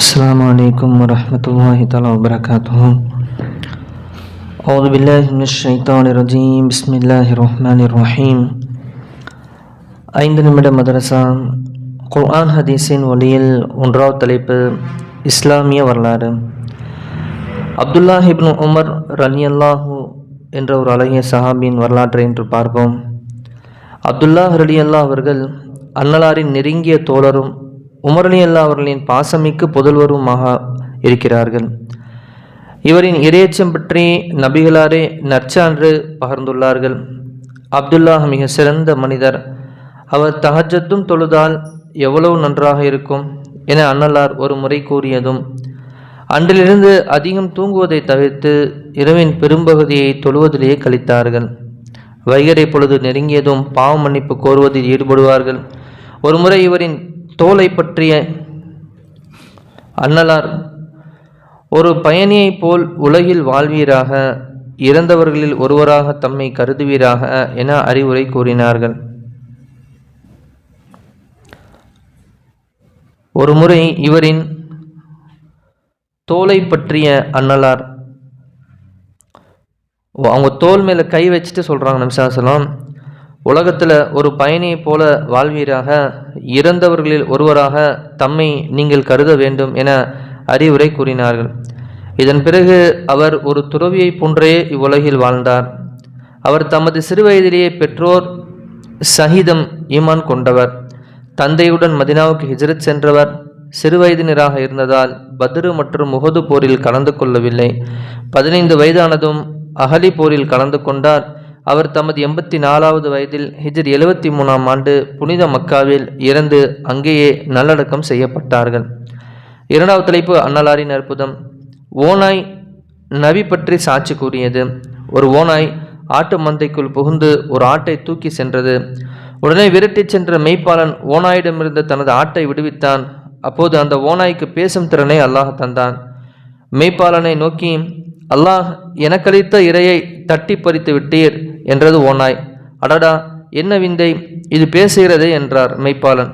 السلام عليكم ورحمة الله تعالى وبركاته. أعوذ بالله من الشيطان الرجيم. بسم الله الرحمن الرحيم. 5 நிமிட மதரசா குர்ஆன் ஹதீஸின் ஒளியில் ஒன்றாவது தலைப்பு இஸ்லாமிய வரலாறு. அப்துல்லாஹ் இப்னு உமர் ரலியல்லாஹு என்ற ஒரு அழகிய சஹாபியின் வரலாற்றை என்று பார்ப்போம். அப்துல்லாஹ் ரலியல்லாஹ் அவர்கள் அன்னலாரின் நெருங்கிய தோழரும் உமர் ரலியல்லாஹ் அவர்களின் பாசமிக்கு புதல்வருமாக இருக்கிறார்கள். இவரின் இறையச்சம் பற்றி நபிகளாரே நற்சான்று பகர்ந்துள்ளார்கள். அப்துல்லாஹ் மிக சிறந்த மனிதர். அவர் தஹஜ்ஜத்தும் தொழுதால் எவ்வளவு நன்றாக இருக்கும் என அன்னலார் ஒரு முறை கூறியதும், அன்றிலிருந்து அதிகம் தூங்குவதை தவிர்த்து இரவின் பெரும்பகுதியை தொழுவதிலேயே கழித்தார்கள். வைகரை பொழுது நெருங்கியதும் பாவ மன்னிப்பு கோருவதில் ஈடுபடுவார்கள். ஒரு முறை இவரின் தோலை பற்றிய அன்னலார், ஒரு பயணியைப் போல் உலகில் வாழ்வீராக, இறந்தவர்களில் ஒருவராக தம்மை கருதுவீராக என அறிவுரை கூறினார்கள். ஒரு முறை இவரின் தோலை பற்றிய அன்னலார் அவங்க தோல் மேலே கை வச்சுட்டு சொல்கிறாங்க, நபிசாசலாம், உலகத்தில் ஒரு பயணியை போல வாழ்வீராக, இறந்தவர்களில் ஒருவராக தம்மை நீங்கள் கருத வேண்டும் என அறிவுரை கூறினார்கள். இதன் பிறகு அவர் ஒரு துறவியை போன்றே இவ்வுலகில் வாழ்ந்தார். அவர் தமது சிறுவயதிலேயே பெற்றோர் சஹீதம் ஈமான் கொண்டவர். தந்தையுடன் மதினாவுக்கு ஹிஜ்ரத் சென்றவர். சிறுவயதினராக இருந்ததால் பத்ரு மற்றும் முஹது போரில் கலந்து கொள்ளவில்லை. 15 வயதானதும் அஹலி போரில் கலந்து கொண்டார். அவர் தமது 84வது வயதில் ஹிஜ்ர் 73ஆம் ஆண்டு புனித மக்காவில் இறந்து அங்கேயே நல்லடக்கம் செய்யப்பட்டார்கள். இரண்டாவது தலைப்பு அன்னலாரின் அற்புதம். ஓநாய் நபி பற்றி சாட்சி கூறியது. ஒரு ஓநாய் ஆட்டு மந்தைக்குள் புகுந்து ஒரு ஆட்டை தூக்கி சென்றது. உடனே விரட்டிச் சென்ற மெய்ப்பாளன் ஓநாயிடமிருந்து தனது ஆட்டை விடுவித்தான். அப்போது அந்த ஓநாய்க்கு பேசும் திறனை அல்லாஹ் தந்தான். மெய்ப்பாளனை நோக்கி, அல்லாஹ் எனக்களித்த இரையை தட்டி பறித்து விட்டீர் என்றது ஓநாய். அடடா, என்ன விந்தை, இது பேசுகிறதே என்றார் மெய்ப்பாளன்.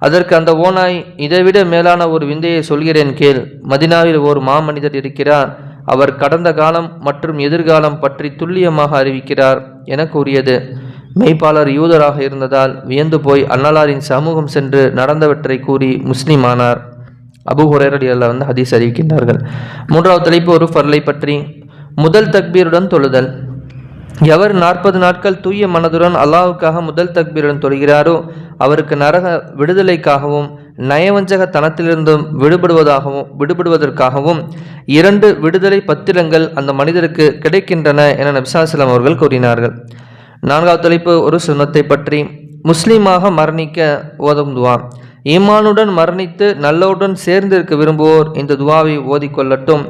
அதற்கு அந்த ஓநாய், இதைவிட மேலான ஒரு விந்தையை சொல்கிறேன் கேள். மதினாவில் ஒரு மாமனிதர் இருக்கிறார். அவர் கடந்த காலம் மற்றும் எதிர்காலம் பற்றி துல்லியமாக அறிவிக்கிறார் என கூறியது. மெய்ப்பாளர் யூதராக இருந்ததால் வியந்து போய் அன்னலாரின் சமூகம் சென்று நடந்தவற்றை கூறி முஸ்லிமானார். அபூ ஹுரைரா ரலியல்லாஹு ஹதீஸ் அறிவிக்கின்றார்கள். மூன்றாவது தலைப்பு ஒரு ஃபர்லை பற்றி. முதல் தக்பீருடன் தொழுதல். எவர் 40 நாட்கள் தூய மனதுடன் அல்லாஹ்வுக்காக முதல் தக்பீருடன் தொழுகிறாரோ அவருக்கு நரக விடுதலைக்காகவும் நயவஞ்சக தனத்திலிருந்தும் விடுபடுவதற்காகவும் 2 விடுதலை பத்திரங்கள் அந்த மனிதருக்கு கிடைக்கின்றன என நபிசாசலம் அவர்கள் கூறினார்கள். நான்காவது தலைப்பு ஒரு சுன்னத்தை பற்றி. முஸ்லீமாக மரணிக்க ஓதும் துவா. ஈமானுடன் மரணித்து நல்லவுடன் சேர்ந்திருக்க விரும்புவோர் இந்த துவாவை ஓதிக்கொள்ளட்டும்.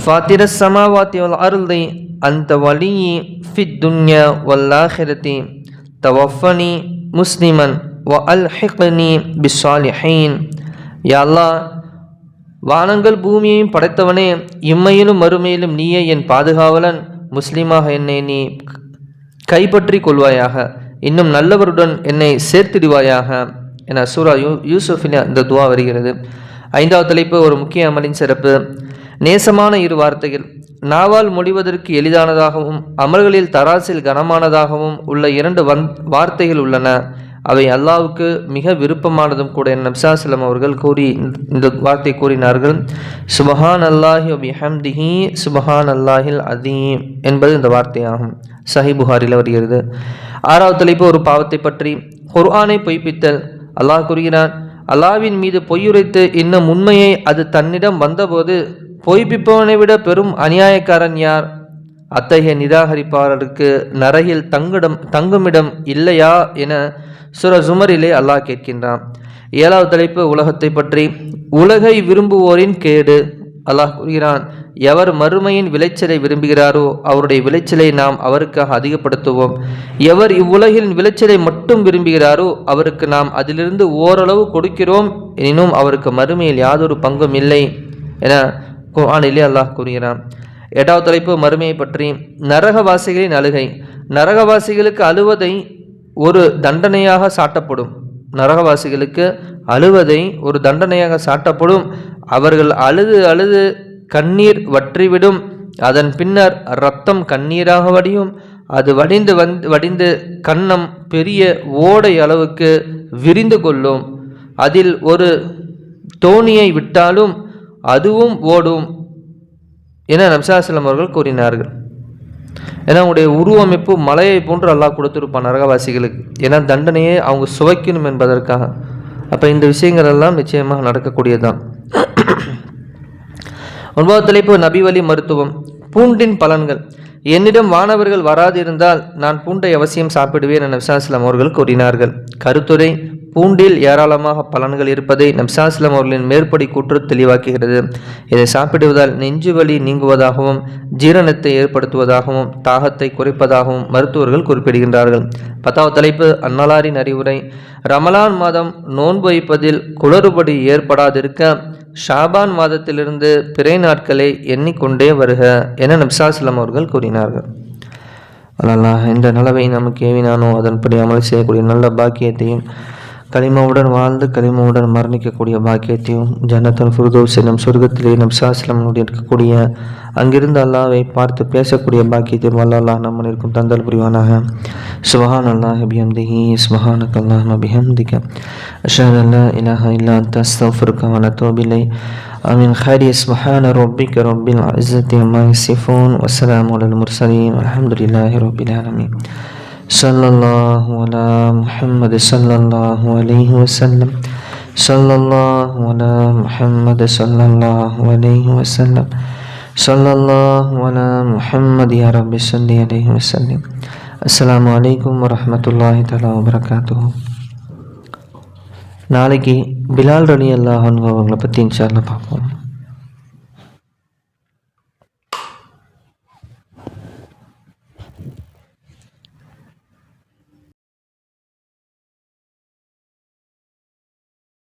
ஃபாத்திர ஸமாவாத்தி வல் அர்தி அந்த வலியி ஃபித் துன்யா வல் ஆஹிரதி தவஃபனி முஸ்லிமன் வ அல்ஹிக்னி பிஸ்ஸாலிஹீன். யா அல்லாஹ், வானங்கள் பூமியையும் படைத்தவனே, இம்மையிலும் மறுமையிலும் நீயே என் பாதுகாவலன். முஸ்லீமாக என்னை நீ கைப்பற்றி கொள்வாயாக, இன்னும் நல்லவருடன் என்னை சேர்த்திடுவாயாக என சூரா யூசுஃபில் இந்த துவா வருகிறது. ஐந்தாவது தலைப்பு ஒரு முக்கிய அமலின் சிறப்பு. நேசமான 2 வார்த்தைகள். நாவால் மொழிவதற்கு எளிதானதாகவும் அமல்களில் தராசில் கனமானதாகவும் உள்ள 2 வார்த்தைகள் உள்ளன. அவை அல்லாஹ்வுக்கு மிக விருப்பமானதும் கூட என நபிசாசலம் அவர்கள் இந்த வார்த்தை கூறினார்கள். சுபஹான் அல்லாஹி பிஹம்திஹி சுபஹான் அல்லாஹில் அதீம் என்பது இந்த வார்த்தையாகும். சஹீஹ் புகாரில் வருகிறது. ஆறாவது தலைப்பு ஒரு பாவத்தை பற்றி. குர்ஆனை பொய்ப்பித்தல். அல்லாஹ் கூறுகிறான், அல்லாஹ்வின் மீது பொய்யுரைத்து இன்னும் உண்மையை அது தன்னிடம் வந்தபோது பொய்ப்பிப்பவனை விட பெரும் அநியாயக்காரன் யார்? அத்தகைய நிராகரிப்பாளருக்கு நரகில் தங்குமிடம் இல்லையா என சூரா ஜுமரிலே அல்லாஹ் கேட்கின்றான். ஏழாவது தலைப்பு உலகத்தை பற்றி. உலகை விரும்புவோரின் கேடு. அல்லாஹ் கூறுகிறான், எவர் மறுமையின் விளைச்சலை விரும்புகிறாரோ அவருடைய விளைச்சலை நாம் அவருக்காக அதிகப்படுத்துவோம். எவர் இவ்வுலகின் விளைச்சலை மட்டும் விரும்புகிறாரோ அவருக்கு நாம் அதிலிருந்து ஓரளவு கொடுக்கிறோம். எனினும் அவருக்கு மறுமையில் யாதொரு பங்கும் இல்லை என குர்ஆனிலே அல்லாஹ் கூறுகிறான். எட்டாவது தலைப்பு மறுமையை பற்றி. நரகவாசிகளின் அழுகை. நரகவாசிகளுக்கு அழுவதை ஒரு தண்டனையாக சாட்டப்படும். நரகவாசிகளுக்கு அழுவதை ஒரு தண்டனையாக சாட்டப்படும். அவர்கள் அழுது அழுது கண்ணீர் வற்றிவிடும். அதன் பின்னர் இரத்தம் கண்ணீராக வடியும். அது வடிந்து கன்னம் பெரிய ஓடை அளவுக்கு விரிந்து கொள்ளும். அதில் ஒரு தோணியை விட்டாலும் அதுவும் ஓடும் என நபி ஸல்லல்லாஹு அலைஹி வஸல்லம் அவர்கள் கூறினார்கள். ஏன்னா அவங்களுடைய உருவமைப்பு மலையை போன்று அல்லாஹ் கொடுத்துருப்பான் நரகவாசிகளுக்கு. ஏன்னா தண்டனையை அவங்க சுவைக்கணும் என்பதற்காக. அப்போ இந்த விஷயங்கள் எல்லாம் நிச்சயமாக நடக்கக்கூடியதுதான். 9வது தலைப்பு நபி வழி மருத்துவம். பூண்டின் பலன்கள். என்னிடம் வானவர்கள் வராதிருந்தால் நான் பூண்டை அவசியம் சாப்பிடுவேன் என நபி ஸல்லல்லாஹு அலைஹி வஸல்லம் அவர்கள் கூறினார்கள். கருத்துரை: பூண்டில் ஏராளமாக பலன்கள் இருப்பதை நபி ஸல்லல்லாஹு அலைஹி வஸல்லம் அவர்களின் மேற்படி கூற்று தெளிவாக்குகிறது. இதை சாப்பிடுவதால் நெஞ்சு வலி நீங்குவதாகவும் ஜீரணத்தை ஏற்படுத்துவதாகவும் தாகத்தை குறைப்பதாகவும் மருத்துவர்கள் குறிப்பிடுகின்றார்கள். 10வது தலைப்பு அந்நலாரின் அறிவுரை. ரமலான் மாதம் நோன்பு வைப்பதில் குளறுபடி ஏற்படாதிருக்க ஷாபான் மாதத்திலிருந்து பிறை நாட்களை எண்ணிக்கொண்டே வருக என நபி ஸல்லல்லாஹு அலைஹி வஸல்லம் அவர்கள் கூறினார்கள். அல்லாஹ் இந்த நலவை நமக்கு ஏவினானோ அதன்படி அமல் செய்யக்கூடிய நல்ல பாக்கியத்தையும் கலிமாவுடன் வாழ்ந்து கலிமாவுடன் மரணிக்கக்கூடிய பாக்கியத்தையும் ஜன்னத்துல் ஃபிர்தௌஸ் எனும் சொர்க்கத்திலே நபி ஸல்லல்லாஹு அலைஹி வஸல்லம் இருக்கக்கூடிய அங்கிருந்து அல்லாஹ்வை பார்த்து பேசக்கூடிய பாக்கியத்தையும் அல்லாஹ் நம்ம இருக்கும் தந்தல் புரிவானாக. சுப்ஹானல்லாஹி பிஹம்திஹி சுப்ஹானக்கல்லாஹும்ம பிஹம்திக அஷ்ஹது அன் லா இலாஹா இல்லா அன்த அஸ்தக்ஃபிருக வ அத்தூபு இலைக். ஆமீன். خير سبحان ربك رب العزة عما يصفون والسلام على المرسلين والحمد لله رب العالمين. صلى الله على محمد صلى الله عليه وسلم. صلى الله على محمد صلى الله عليه وسلم. صلى الله على محمد يا رب صل عليه وسلم. السلام عليكم ورحمة الله تعالى وبركاته. நாளைக்கு பிலால் ரலியல்லாஹு அன்ஹு அவங்களை பற்றி இன்ஷா அல்லாஹ் பார்ப்போம்.